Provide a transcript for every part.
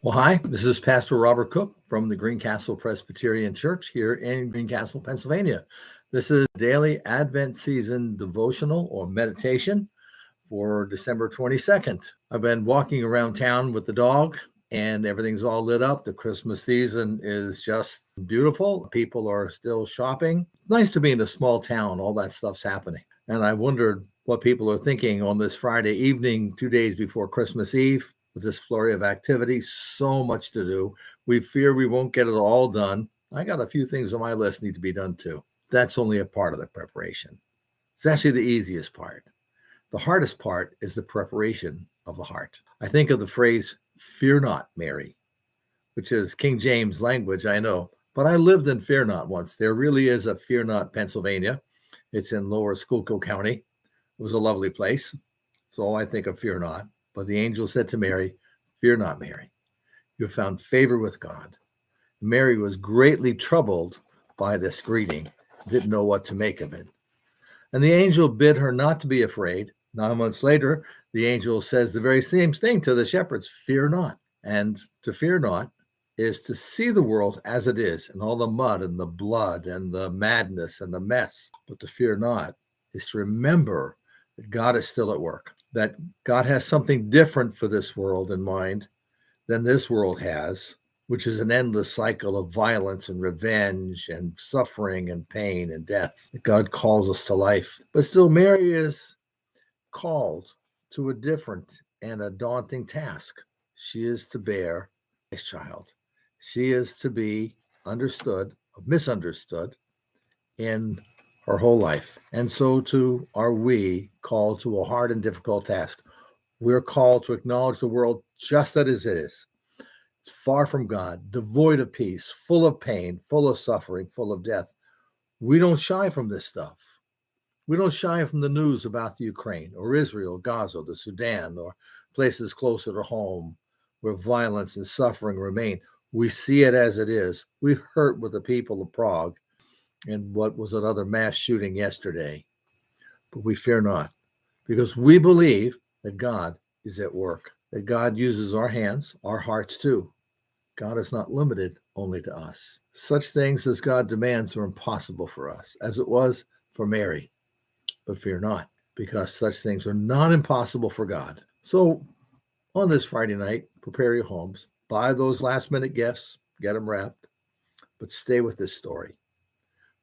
Well, hi, this is Pastor Robert Cook from the Greencastle Presbyterian Church here in Greencastle, Pennsylvania. This is daily Advent season devotional or meditation for December 22nd. I've been walking around town with the dog and everything's all lit up. The Christmas season is just beautiful. People are still shopping. Nice to be in a small town. All that stuff's happening. And I wondered what people are thinking on this Friday evening, 2 days before Christmas Eve. With this flurry of activity, so much to do. We fear we won't get it all done. I got a few things on my list need to be done too. That's only a part of the preparation. It's actually the easiest part. The hardest part is the preparation of the heart. I think of the phrase, "Fear not, Mary," which is King James language, I know, but I lived in Fear Not once. There really is a Fear Not, Pennsylvania. It's in Lower Schuylkill County. It was a lovely place. So I think of Fear Not. But the angel said to Mary, "Fear not, Mary. You have found favor with God." Mary was greatly troubled by this greeting, didn't know what to make of it. And the angel bid her not to be afraid. 9 months later, the angel says the very same thing to the shepherds, "Fear not." And to fear not is to see the world as it is, and all the mud and the blood and the madness and the mess. But to fear not is to remember that God is still at work, that God has something different for this world in mind than this world has, which is an endless cycle of violence and revenge and suffering and pain and death. God calls us to life. But still, Mary is called to a different and a daunting task. She is to bear a child. She is to be understood, misunderstood in our whole life. And so too are we called to a hard and difficult task. We're called to acknowledge the world just as it is. It's far from God, devoid of peace, full of pain, full of suffering, full of death. We don't shy from this stuff. We don't shy from the news about the Ukraine or Israel, Gaza, the Sudan, or places closer to home where violence and suffering remain. We see it as it is. We hurt with the people of Prague in what was another mass shooting yesterday. But we fear not, because we believe that God is at work, that God uses our hands, our hearts too. God is not limited only to us. Such things as God demands are impossible for us, as it was for Mary. But fear not, because such things are not impossible for God. So on this Friday night, prepare your homes, buy those last-minute gifts, get them wrapped, but stay with this story.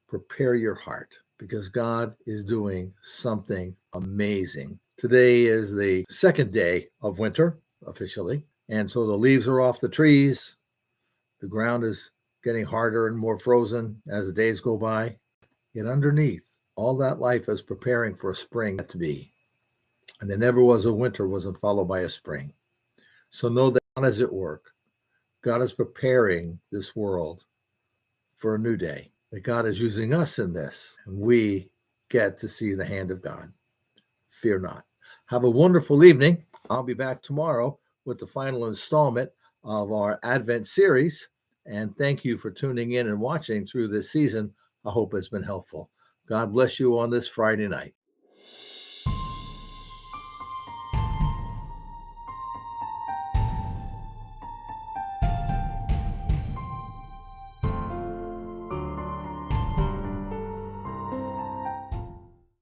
Prepare your heart, because God is doing something amazing. Today is the second day of winter, officially, and so the leaves are off the trees. The ground is getting harder and more frozen as the days go by. Yet underneath, all that life is preparing for a spring to be. And there never was a winter wasn't followed by a spring. So know that God is at work. God is preparing this world for a new day. That God is using us in this, and we get to see the hand of God. Fear not. Have a wonderful evening. I'll be back tomorrow with the final installment of our Advent series. And thank you for tuning in and watching through this season. I hope it's been helpful. God bless you on this Friday night.